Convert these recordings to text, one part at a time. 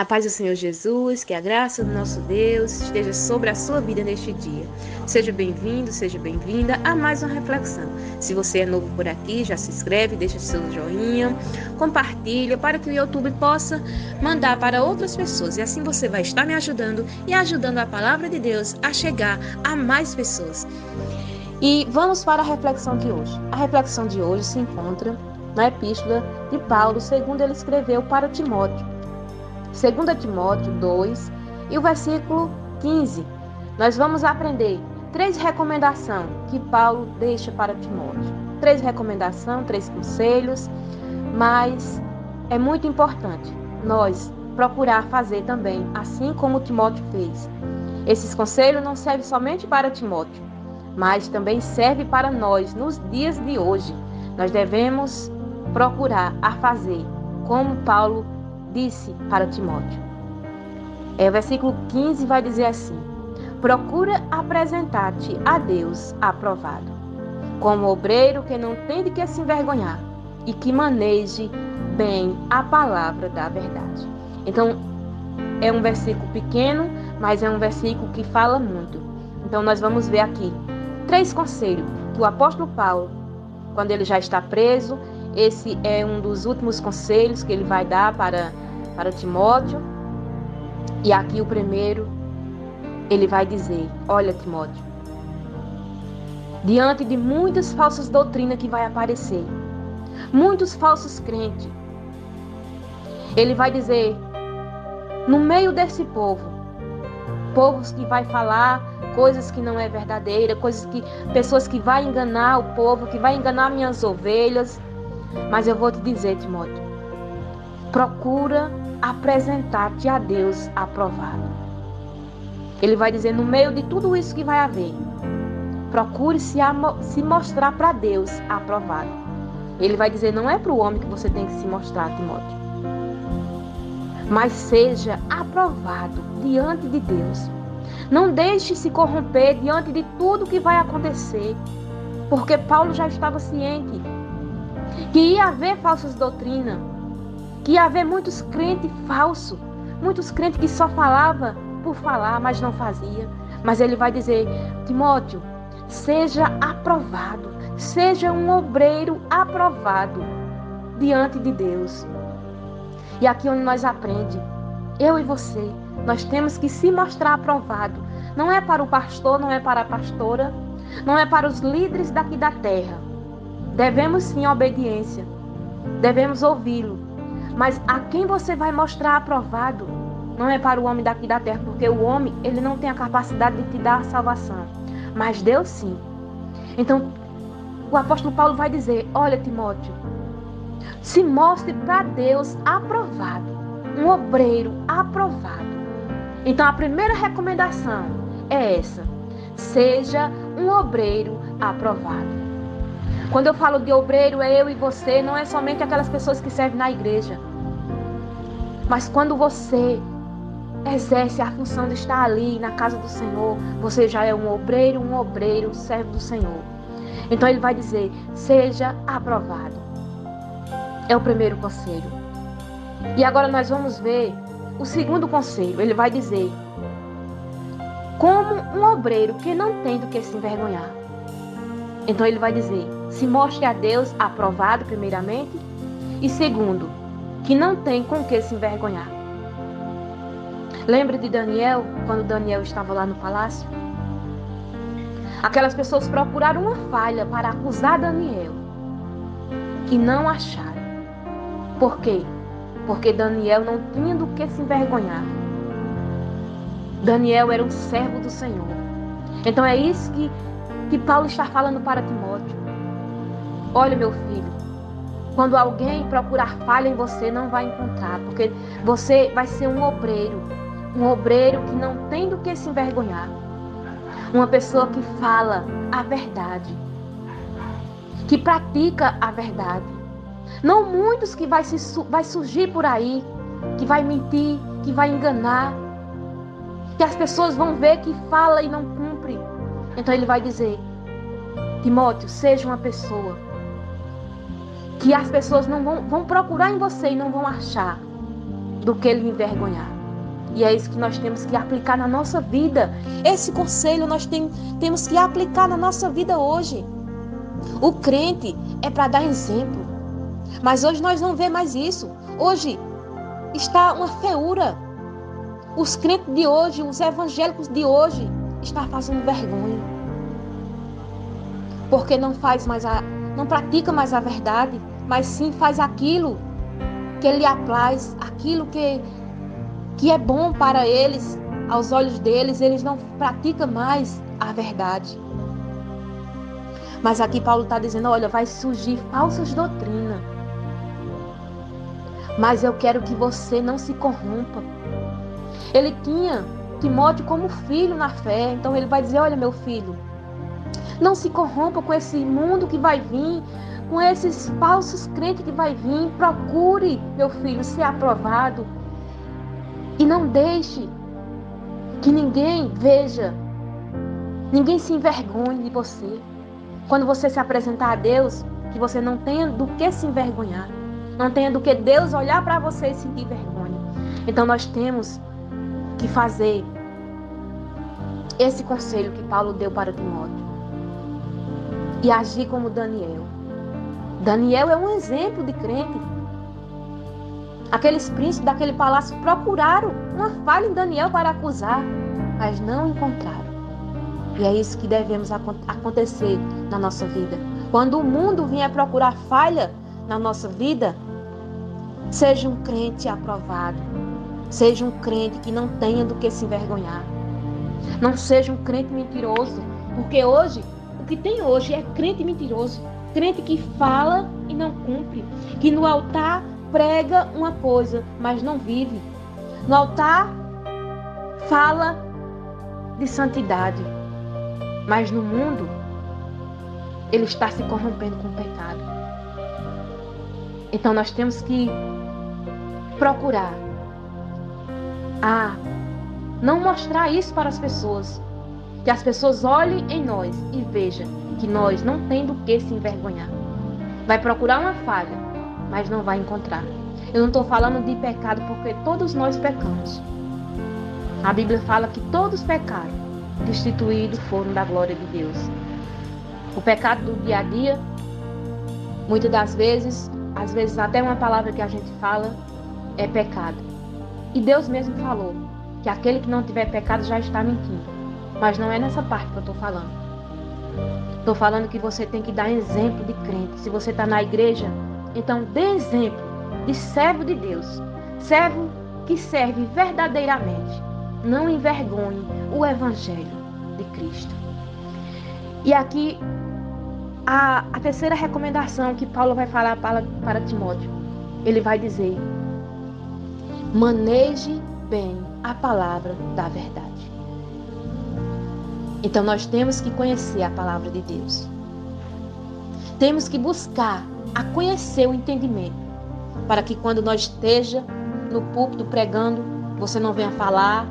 A paz do Senhor Jesus, que a graça do nosso Deus esteja sobre a sua vida neste dia. Seja bem-vindo, seja bem-vinda a mais uma reflexão. Se você é novo por aqui, já se inscreve, deixa seu joinha, compartilha para que o YouTube possa mandar para outras pessoas. E assim você vai estar me ajudando e ajudando a palavra de Deus a chegar a mais pessoas. E vamos para a reflexão de hoje. A reflexão de hoje se encontra na epístola de Paulo, segundo ele escreveu para Timóteo. 2 Timóteo 2 e o versículo 15. Nós vamos aprender 3 recomendações que Paulo deixa para Timóteo. 3 recomendações, 3 conselhos, mas é muito importante nós procurar fazer também, assim como Timóteo fez. Esses conselhos não servem somente para Timóteo, mas também servem para nós nos dias de hoje. Nós devemos procurar a fazer como Paulo disse para Timóteo. O versículo 15 vai dizer assim: procura apresentar-te a Deus aprovado, como obreiro que não tem de que se envergonhar e que maneje bem a palavra da verdade. Então, é um versículo pequeno, mas é um versículo que fala muito. Então, nós vamos ver aqui 3 conselhos que o apóstolo Paulo, quando ele já está preso, esse é um dos últimos conselhos que ele vai dar para Timóteo. E aqui o primeiro, ele vai dizer: olha, Timóteo, diante de muitas falsas doutrinas que vai aparecer, muitos falsos crentes, ele vai dizer, no meio desse povos que vai falar coisas que não é verdadeira, pessoas que vai enganar o povo, que vai enganar minhas ovelhas. Mas eu vou te dizer, Timóteo, procura apresentar-te a Deus aprovado. Ele vai dizer, no meio de tudo isso que vai haver, procure se mostrar para Deus aprovado. Ele vai dizer, não é para o homem que você tem que se mostrar, Timóteo, mas seja aprovado diante de Deus. Não deixe se corromper diante de tudo que vai acontecer, porque Paulo já estava ciente que ia haver falsas doutrinas, que ia haver muitos crentes falsos, muitos crentes que só falavam por falar, mas não fazia. Mas ele vai dizer, Timóteo, seja aprovado, seja um obreiro aprovado diante de Deus. E aqui onde nós aprendemos, eu e você, nós temos que se mostrar aprovado. Não é para o pastor, não é para a pastora, não é para os líderes daqui da terra. Devemos sim obediência, devemos ouvi-lo, mas a quem você vai mostrar aprovado não é para o homem daqui da terra, porque o homem, ele não tem a capacidade de te dar a salvação, mas Deus sim. Então o apóstolo Paulo vai dizer, olha, Timóteo, se mostre para Deus aprovado, um obreiro aprovado. Então a primeira recomendação é essa: seja um obreiro aprovado. Quando eu falo de obreiro, é eu e você, não é somente aquelas pessoas que servem na igreja. Mas quando você exerce a função de estar ali na casa do Senhor, você já é um obreiro, servo do Senhor. Então ele vai dizer, seja aprovado. É o primeiro conselho. E agora nós vamos ver o segundo conselho. Ele vai dizer, como um obreiro que não tem do que se envergonhar. Então ele vai dizer, se mostre a Deus aprovado primeiramente, e segundo, que não tem com que se envergonhar. Lembra de Daniel, quando Daniel estava lá no palácio? Aquelas pessoas procuraram uma falha para acusar Daniel e não acharam. Por quê? Porque Daniel não tinha do que se envergonhar. Daniel era um servo do Senhor. Então é isso que Paulo está falando para Timóteo. Olha, meu filho, quando alguém procurar falha em você, não vai encontrar, porque você vai ser um obreiro que não tem do que se envergonhar. Uma pessoa que fala a verdade, que pratica a verdade. Não muitos que vai surgir por aí, que vai mentir, que vai enganar, que as pessoas vão ver que fala e não cumpre. Então ele vai dizer, Timóteo, seja uma pessoa que as pessoas não vão procurar em você e não vão achar. do que lhe envergonhar. E é isso que nós temos que aplicar na nossa vida. Esse conselho nós temos que aplicar na nossa vida hoje. O crente é para dar exemplo. Mas hoje nós não vemos mais isso. Hoje está uma feiura. Os crentes de hoje, os evangélicos de hoje, estão fazendo vergonha. Porque não pratica mais a verdade, mas sim faz aquilo que lhe apraz, aquilo que é bom para eles, aos olhos deles, eles não praticam mais a verdade. Mas aqui Paulo está dizendo, olha, vai surgir falsas doutrinas. Mas eu quero que você não se corrompa. Ele tinha Timóteo como filho na fé, então ele vai dizer, olha meu filho, não se corrompa com esse mundo que vai vir, com esses falsos crentes que vai vir. Procure, meu filho, ser aprovado. E não deixe que ninguém veja, ninguém se envergonhe de você. Quando você se apresentar a Deus, que você não tenha do que se envergonhar. Não tenha do que Deus olhar para você e sentir vergonha. Então nós temos que fazer esse conselho que Paulo deu para Timóteo. E agir como Daniel. Daniel é um exemplo de crente. Aqueles príncipes daquele palácio procuraram uma falha em Daniel para acusar, mas não encontraram. E é isso que devemos acontecer na nossa vida. Quando o mundo vier procurar falha na nossa vida, seja um crente aprovado. Seja um crente que não tenha do que se envergonhar. Não seja um crente mentiroso. Porque hoje, o que tem hoje é crente mentiroso. Crente que fala e não cumpre. Que no altar prega uma coisa, mas não vive. No altar fala de santidade. Mas no mundo, ele está se corrompendo com o pecado. Então nós temos que procurar não mostrar isso para as pessoas. Que as pessoas olhem em nós e vejam que nós não temos do que se envergonhar. Vai procurar uma falha, mas não vai encontrar. Eu não estou falando de pecado porque todos nós pecamos. A Bíblia fala que todos pecaram, destituídos foram da glória de Deus. O pecado do dia a dia, muitas das vezes, às vezes até uma palavra que a gente fala é pecado. E Deus mesmo falou que aquele que não tiver pecado já está mentindo. Mas não é nessa parte que eu estou falando. Estou falando que você tem que dar exemplo de crente. Se você está na igreja, então dê exemplo de servo de Deus. Servo que serve verdadeiramente. Não envergonhe o evangelho de Cristo. E aqui a terceira recomendação que Paulo vai falar para Timóteo. Ele vai dizer: maneje bem a palavra da verdade. Então nós temos que conhecer a palavra de Deus. Temos que buscar a conhecer o entendimento, para que quando nós esteja no púlpito pregando, você não venha falar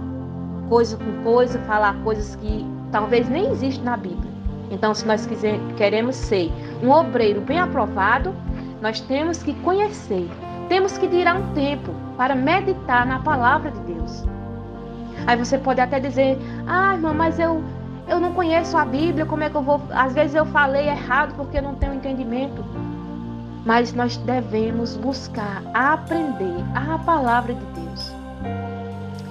coisa com coisa, falar coisas que talvez nem existem na Bíblia. Então, se nós queremos ser um obreiro bem aprovado, nós temos que conhecer, temos que tirar um tempo para meditar na palavra de Deus. Aí você pode até dizer: irmã, mas eu não conheço a Bíblia, como é que eu vou... Às vezes eu falei errado porque eu não tenho entendimento. Mas nós devemos buscar aprender a palavra de Deus.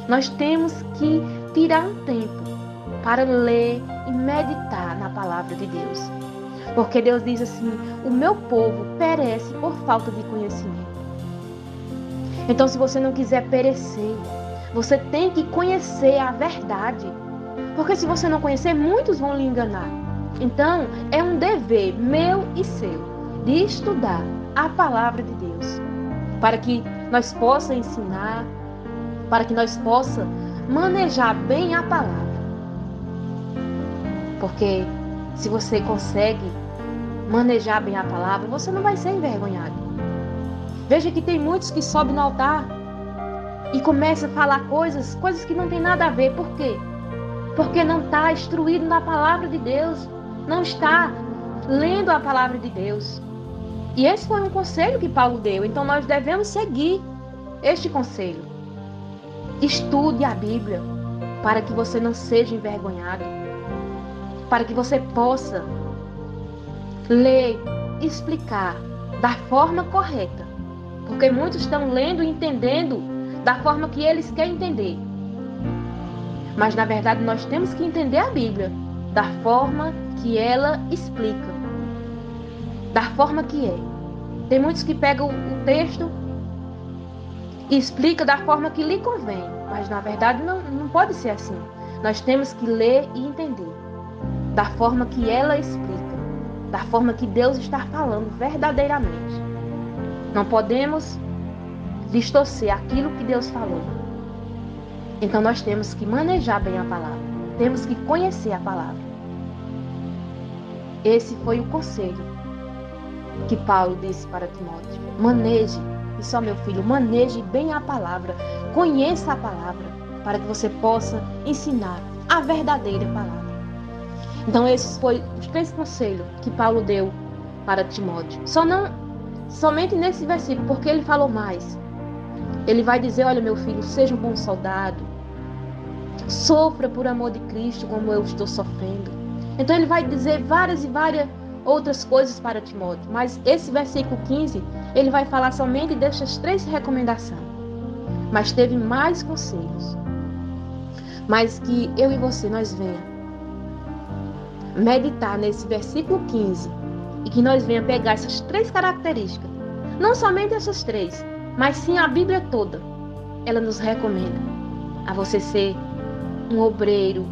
Nós temos que tirar um tempo para ler e meditar na palavra de Deus. Porque Deus diz assim: o meu povo perece por falta de conhecimento. Então, se você não quiser perecer, você tem que conhecer a verdade. Porque se você não conhecer, muitos vão lhe enganar. Então, é um dever meu e seu de estudar a palavra de Deus, para que nós possamos ensinar, para que nós possamos manejar bem a palavra. Porque se você consegue manejar bem a palavra, você não vai ser envergonhado. Veja que tem muitos que sobem no altar e começam a falar coisas que não tem nada a ver. Por quê? Porque não está instruído na palavra de Deus, não está lendo a palavra de Deus. E esse foi um conselho que Paulo deu, então nós devemos seguir este conselho. Estude a Bíblia para que você não seja envergonhado, para que você possa ler, explicar da forma correta, porque muitos estão lendo e entendendo da forma que eles querem entender. Mas na verdade nós temos que entender a Bíblia da forma que ela explica, da forma que é. Tem muitos que pegam o texto e explicam da forma que lhe convém, mas na verdade não pode ser assim. Nós temos que ler e entender da forma que ela explica, da forma que Deus está falando verdadeiramente. Não podemos distorcer aquilo que Deus falou. Então nós temos que manejar bem a palavra, temos que conhecer a palavra. Esse foi o conselho que Paulo disse para Timóteo. Maneje, e só meu filho, maneje bem a palavra, conheça a palavra, para que você possa ensinar a verdadeira palavra. Então esses foram os 3 conselhos que Paulo deu para Timóteo. Somente nesse versículo, porque ele falou mais. Ele vai dizer, olha meu filho, seja um bom soldado, sofra por amor de Cristo como eu estou sofrendo. Então ele vai dizer várias outras coisas para Timóteo, mas esse versículo 15, ele vai falar somente dessas 3 recomendações. Mas teve mais conselhos. Mas que eu e você, nós venhamos meditar nesse versículo 15 e que nós venhamos pegar essas 3 características. Não somente essas 3, mas sim a Bíblia toda. Ela nos recomenda a você ser um obreiro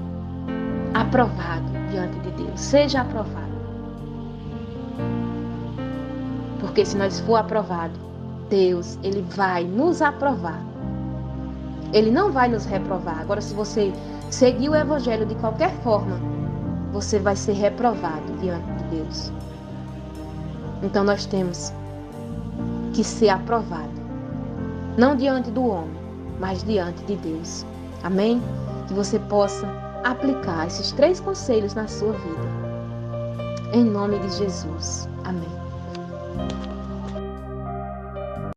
aprovado diante de Deus. Seja aprovado. Porque se nós for aprovado, Deus, Ele vai nos aprovar. Ele não vai nos reprovar. Agora, se você seguir o Evangelho de qualquer forma, você vai ser reprovado diante de Deus. Então nós temos que ser aprovado. Não diante do homem, mas diante de Deus. Amém? Que você possa aplicar esses 3 conselhos na sua vida. Em nome de Jesus. Amém.